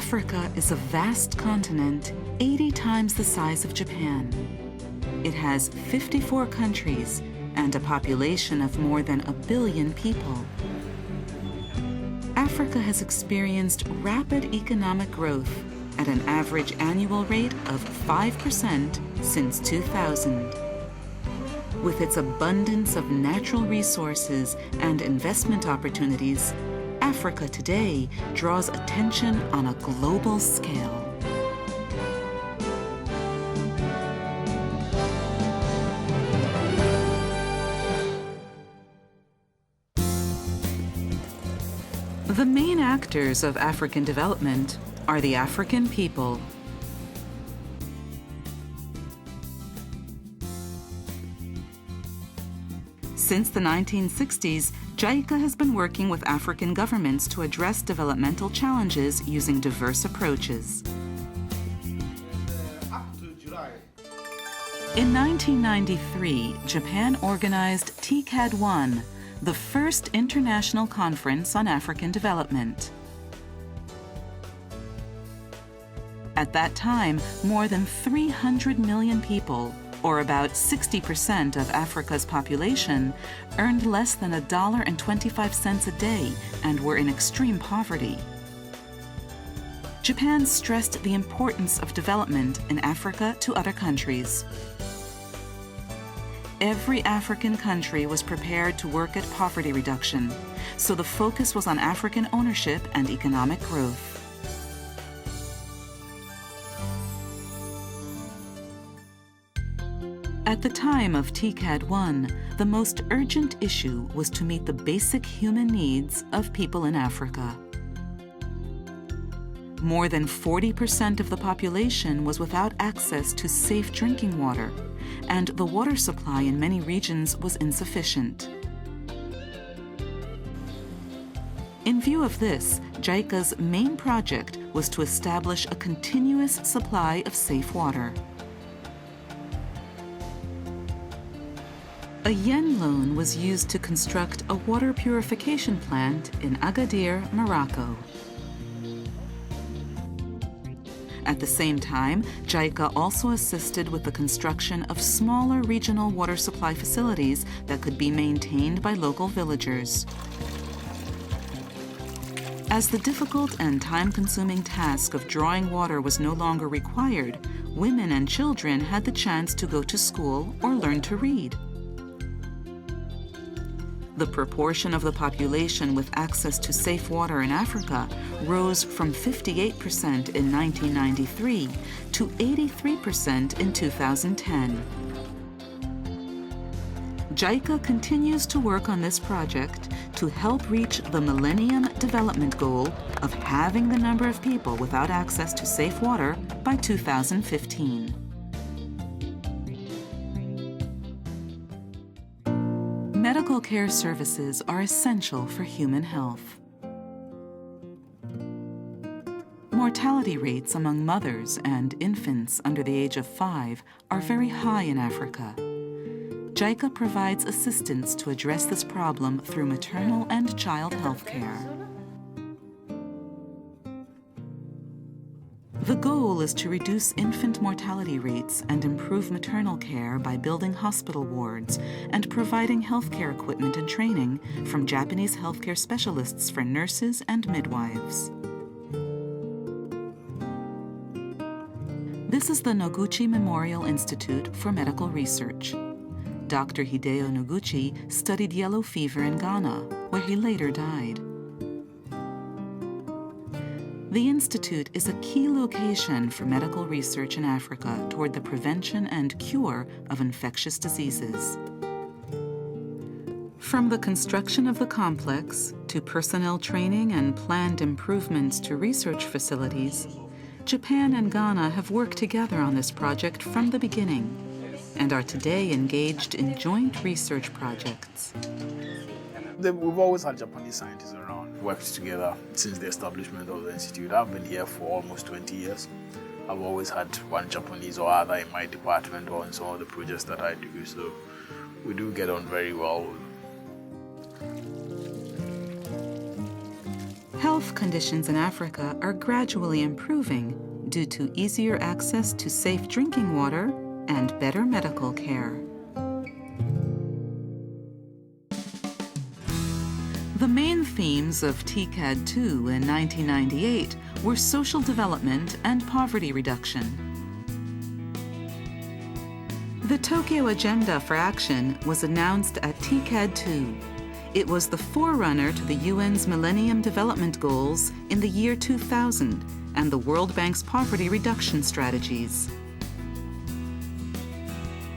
Africa is a vast continent, 80 times the size of Japan. It has 54 countries and a population of more than 1 billion people. Africa has experienced rapid economic growth at an average annual rate of 5% since 2000. With its abundance of natural resources and investment opportunities, Africa today draws attention on a global scale. The main actors of African development are the African people. Since the 1960s, JICA has been working with African governments to address developmental challenges using diverse approaches. In 1993, Japan organized TICAD I, the first international conference on African development. At that time, more than 300 million people, or about 60% of Africa's population, earned less than $1.25 a day and were in extreme poverty. Japan stressed the importance of development in Africa to other countries. Every African country was prepared to work at poverty reduction, so the focus was on African ownership and economic growth. At the time of TICAD I, the most urgent issue was to meet the basic human needs of people in Africa. More than 40% of the population was without access to safe drinking water, and the water supply in many regions was insufficient. In view of this, JICA's main project was to establish a continuous supply of safe water. A yen loan was used to construct a water purification plant in Agadir, Morocco. At the same time, JICA also assisted with the construction of smaller regional water supply facilities that could be maintained by local villagers. As the difficult and time-consuming task of drawing water was no longer required, women and children had the chance to go to school or learn to read. The proportion of the population with access to safe water in Africa rose from 58% in 1993 to 83% in 2010. JICA continues to work on this project to help reach the Millennium Development Goal of halving the number of people without access to safe water by 2015. Medical care services are essential for human health. Mortality rates among mothers and infants under the age of 5 are very high in Africa. JICA provides assistance to address this problem through maternal and child health care. The goal is to reduce infant mortality rates and improve maternal care by building hospital wards and providing healthcare equipment and training from Japanese healthcare specialists for nurses and midwives. This is the Noguchi Memorial Institute for Medical Research. Dr. Hideo Noguchi studied yellow fever in Ghana, where he later died. The Institute is a key location for medical research in Africa toward the prevention and cure of infectious diseases. From the construction of the complex to personnel training and planned improvements to research facilities, Japan and Ghana have worked together on this project from the beginning and are today engaged in joint research projects. We've always had Japanese scientists around, worked together since the establishment of the institute. I've been here for almost 20 years. I've always had one Japanese or other in my department or in some of the projects that I do, so we do get on very well. health conditions in Africa are gradually improving due to easier access to safe drinking water and better medical care. The main themes of TICAD II in 1998 were social development and poverty reduction. The Tokyo Agenda for Action was announced at TICAD II. It was the forerunner to the UN's Millennium Development Goals in the year 2000 and the World Bank's poverty reduction strategies.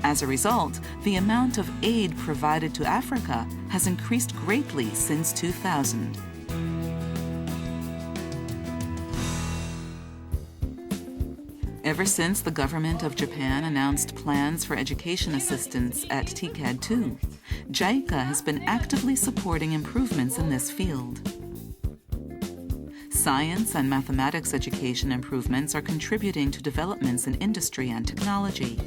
As a result, the amount of aid provided to Africa has increased greatly since 2000. Ever since the government of Japan announced plans for education assistance at TICAD II, JICA has been actively supporting improvements in this field. Science and mathematics education improvements are contributing to developments in industry and technology.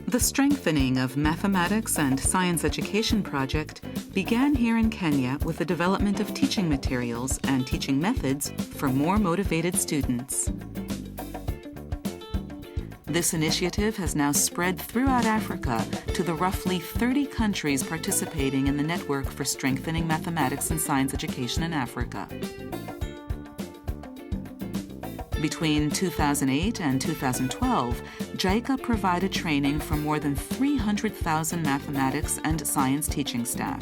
The strengthening of mathematics and science education project began here in Kenya with the development of teaching materials and teaching methods for more motivated students. This initiative has now spread throughout Africa to the roughly 30 countries participating in the Network for Strengthening Mathematics and Science Education in Africa. Between 2008 and 2012, JICA provided training for more than 300,000 mathematics and science teaching staff.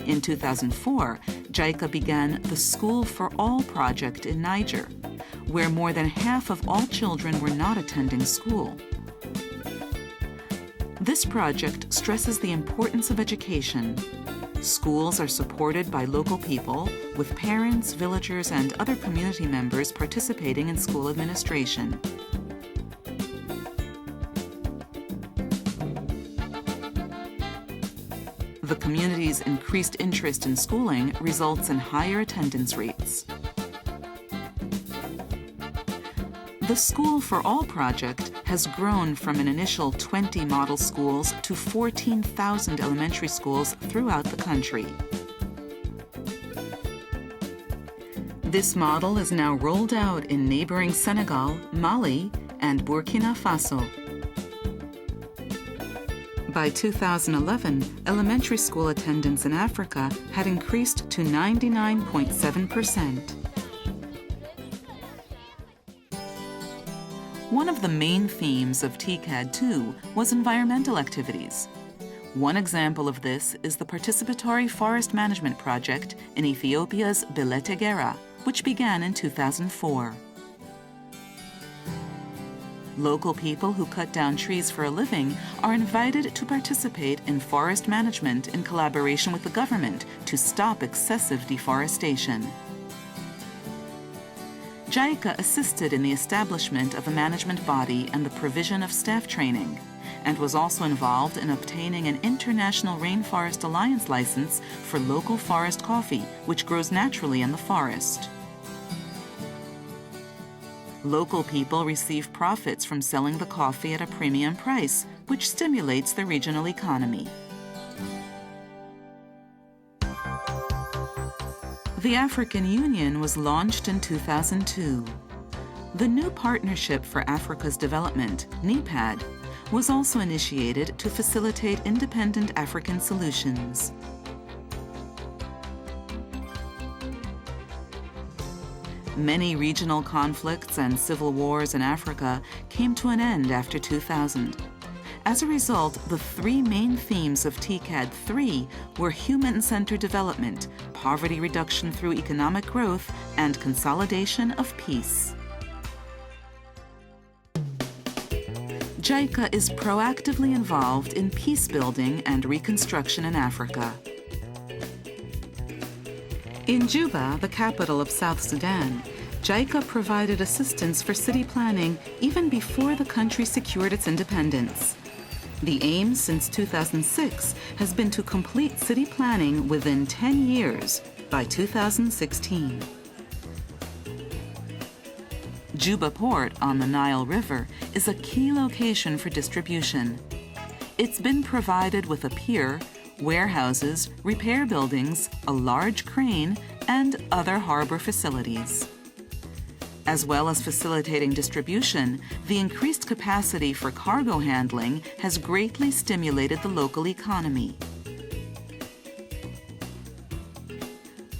In 2004, JICA began the School for All project in Niger, where more than half of all children were not attending school. This project stresses the importance of education. Schools are supported by local people, with parents, villagers, and other community members participating in school administration. The community's increased interest in schooling results in higher attendance rates. The School for All project has grown from an initial 20 model schools to 14,000 elementary schools throughout the country. This model is now rolled out in neighboring Senegal, Mali, and Burkina Faso. By 2011, elementary school attendance in Africa had increased to 99.7%. One of the main themes of TICAD II was environmental activities. One example of this is the participatory forest management project in Ethiopia's Beletegera, which began in 2004. Local people who cut down trees for a living are invited to participate in forest management in collaboration with the government to stop excessive deforestation. JICA assisted in the establishment of a management body and the provision of staff training, and was also involved in obtaining an International Rainforest Alliance license for local forest coffee, which grows naturally in the forest. Local people receive profits from selling the coffee at a premium price, which stimulates the regional economy. The African Union was launched in 2002. The new Partnership for Africa's Development, NEPAD, was also initiated to facilitate independent African solutions. Many regional conflicts and civil wars in Africa came to an end after 2000. As a result, the three main themes of TICAD III were human-centered development, poverty reduction through economic growth, and consolidation of peace. JICA is proactively involved in peace building and reconstruction in Africa. In Juba, the capital of South Sudan, JICA provided assistance for city planning even before the country secured its independence. The aim since 2006 has been to complete city planning within 10 years, by 2016. Juba Port on the Nile River is a key location for distribution. It's been provided with a pier, warehouses, repair buildings, a large crane, and other harbor facilities. As well as facilitating distribution, the increased capacity for cargo handling has greatly stimulated the local economy.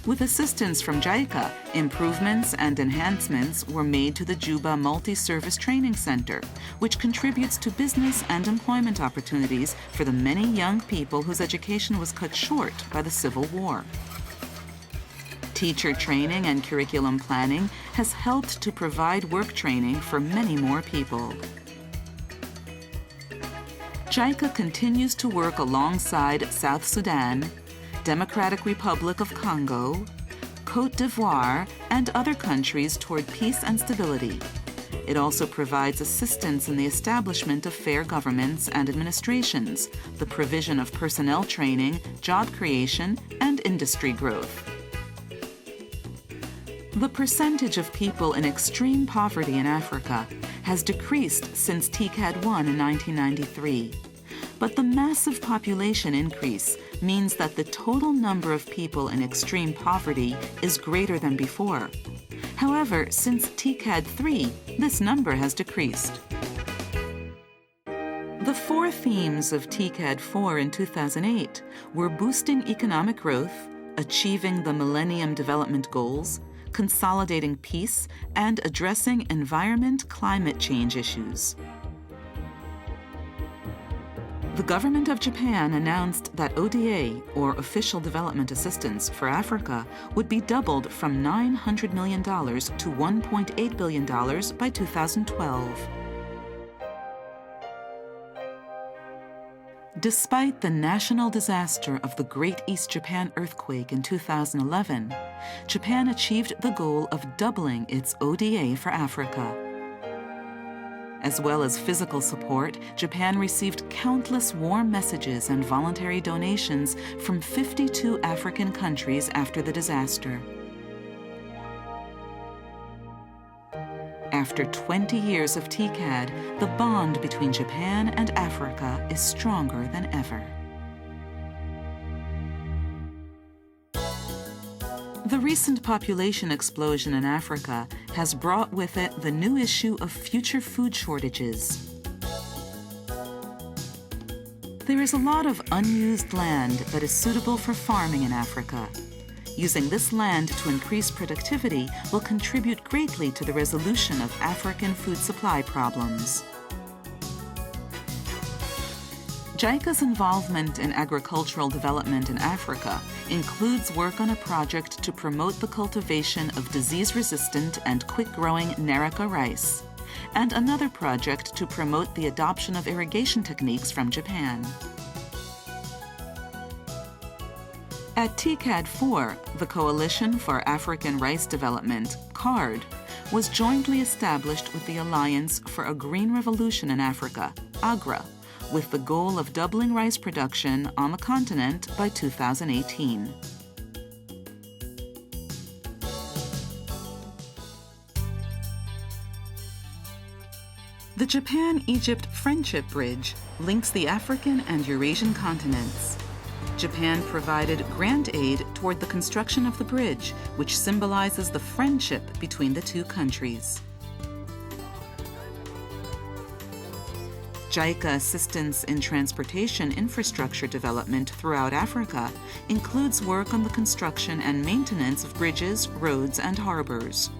With assistance from JICA, improvements and enhancements were made to the Juba Multi-Service Training Center, which contributes to business and employment opportunities for the many young people whose education was cut short by the Civil War. Teacher training and curriculum planning has helped to provide work training for many more people. JICA continues to work alongside South Sudan, Democratic Republic of Congo, Côte d'Ivoire, and other countries toward peace and stability. It also provides assistance in the establishment of fair governments and administrations, the provision of personnel training, job creation, and industry growth. The percentage of people in extreme poverty in Africa has decreased since TICAD I in 1993. But the massive population increase means that the total number of people in extreme poverty is greater than before. However, since TICAD III, this number has decreased. The four themes of TICAD IV in 2008 were boosting economic growth, achieving the Millennium Development Goals, consolidating peace, and addressing climate change issues. The government of Japan announced that ODA, or Official Development Assistance, for Africa would be doubled from $900 million to $1.8 billion by 2012. Despite the national disaster of the Great East Japan earthquake in 2011, Japan achieved the goal of doubling its ODA for Africa. As well as physical support, Japan received countless warm messages and voluntary donations from 52 African countries after the disaster. After 20 years of TICAD, the bond between Japan and Africa is stronger than ever. The recent population explosion in Africa has brought with it the new issue of future food shortages. There is a lot of unused land that is suitable for farming in Africa. Using this land to increase productivity will contribute greatly to the resolution of African food supply problems. JICA's involvement in agricultural development in Africa includes work on a project to promote the cultivation of disease-resistant and quick-growing Nerica rice, and another project to promote the adoption of irrigation techniques from Japan. At TICAD IV, the Coalition for African Rice Development, CARD, was jointly established with the Alliance for a Green Revolution in Africa, AGRA, with the goal of doubling rice production on the continent by 2018. The Japan-Egypt Friendship Bridge links the African and Eurasian continents. Japan provided grant aid toward the construction of the bridge, which symbolizes the friendship between the two countries. JICA assistance in transportation infrastructure development throughout Africa includes work on the construction and maintenance of bridges, roads, and harbors.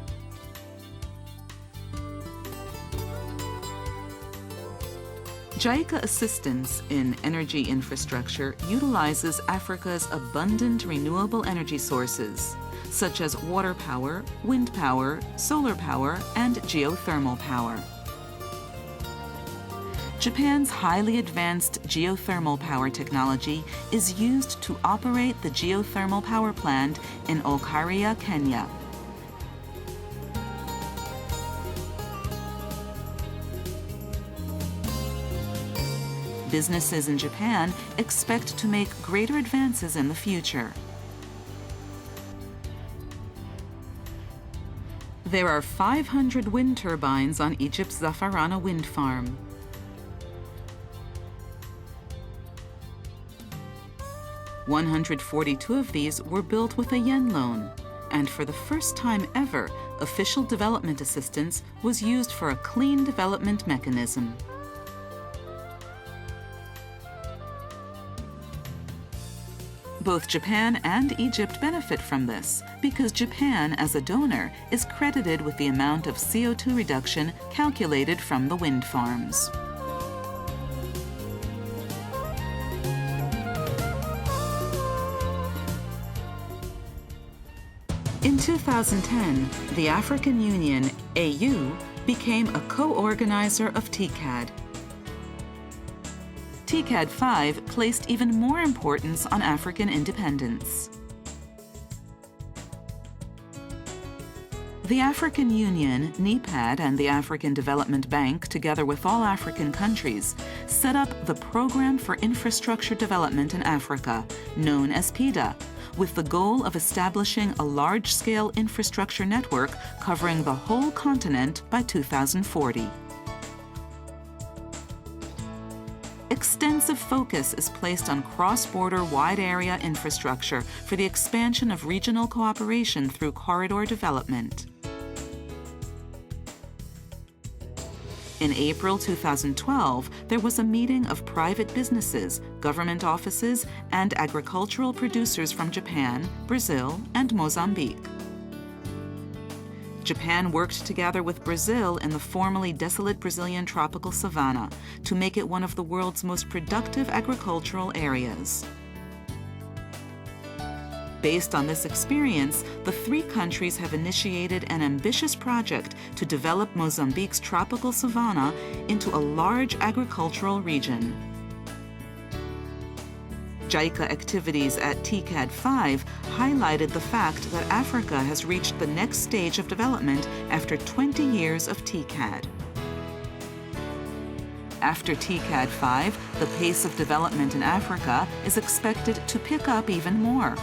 JICA assistance in energy infrastructure utilizes Africa's abundant renewable energy sources, such as water power, wind power, solar power, and geothermal power. Japan's highly advanced geothermal power technology is used to operate the geothermal power plant in Olkaria, Kenya. Businesses in Japan expect to make greater advances in the future. There are 500 wind turbines on Egypt's Zafarana wind farm. 142 of these were built with a yen loan, and for the first time ever, official development assistance was used for a clean development mechanism. Both Japan and Egypt benefit from this because Japan, as a donor, is credited with the amount of CO2 reduction calculated from the wind farms. In 2010, the African Union, AU, became a co-organizer of TICAD. TICAD I placed even more importance on African independence. The African Union, NEPAD, and the African Development Bank, together with all African countries, set up the Program for Infrastructure Development in Africa, known as PIDA, with the goal of establishing a large-scale infrastructure network covering the whole continent by 2040. Extensive focus is placed on cross-border wide-area infrastructure for the expansion of regional cooperation through corridor development. In April 2012, there was a meeting of private businesses, government offices, and agricultural producers from Japan, Brazil, and Mozambique. Japan worked together with Brazil in the formerly desolate Brazilian tropical savanna to make it one of the world's most productive agricultural areas. Based on this experience, the three countries have initiated an ambitious project to develop Mozambique's tropical savanna into a large agricultural region. JICA activities at TICAD I highlighted the fact that Africa has reached the next stage of development after 20 years of TICAD. After TICAD V, the pace of development in Africa is expected to pick up even more.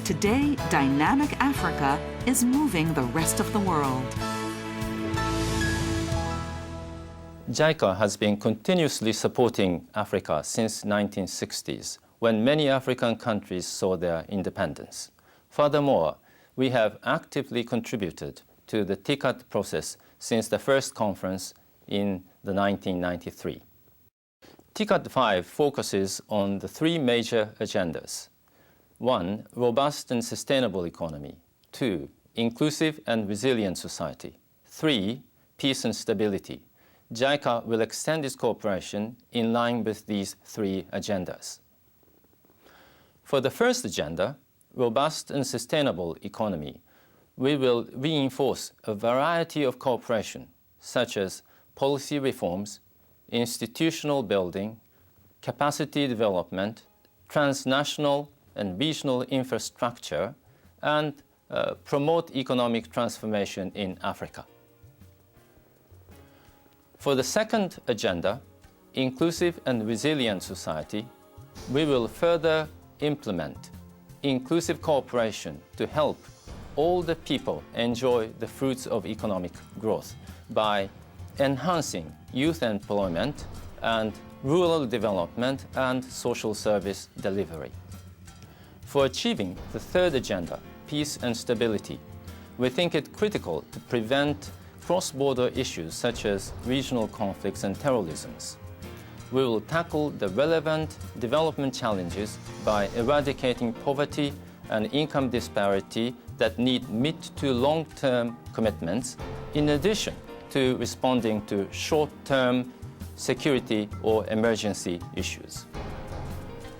Today, dynamic Africa is moving the rest of the world. JICA has been continuously supporting Africa since the 1960s, when many African countries saw their independence. Furthermore, we have actively contributed to the TICAD process since the first conference in 1993. TICAD V focuses on the three major agendas. 1. Robust and sustainable economy. 2. Inclusive and resilient society. 3. Peace and stability. JICA will extend its cooperation in line with these three agendas. For the first agenda, robust and sustainable economy, we will reinforce a variety of cooperation, such as policy reforms, institutional building, capacity development, transnational and regional infrastructure, and promote economic transformation in Africa. For the second agenda, inclusive and resilient society, we will further implement inclusive cooperation to help all the people enjoy the fruits of economic growth by enhancing youth employment and rural development and social service delivery. For achieving the third agenda, peace and stability, we think it critical to prevent cross-border issues such as regional conflicts and terrorisms. We will tackle the relevant development challenges by eradicating poverty and income disparity that need mid to long-term commitments, in addition to responding to short-term security or emergency issues.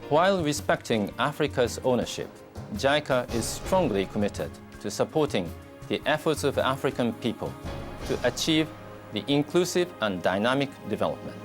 While respecting Africa's ownership, JICA is strongly committed to supporting the efforts of African people to achieve the inclusive and dynamic development.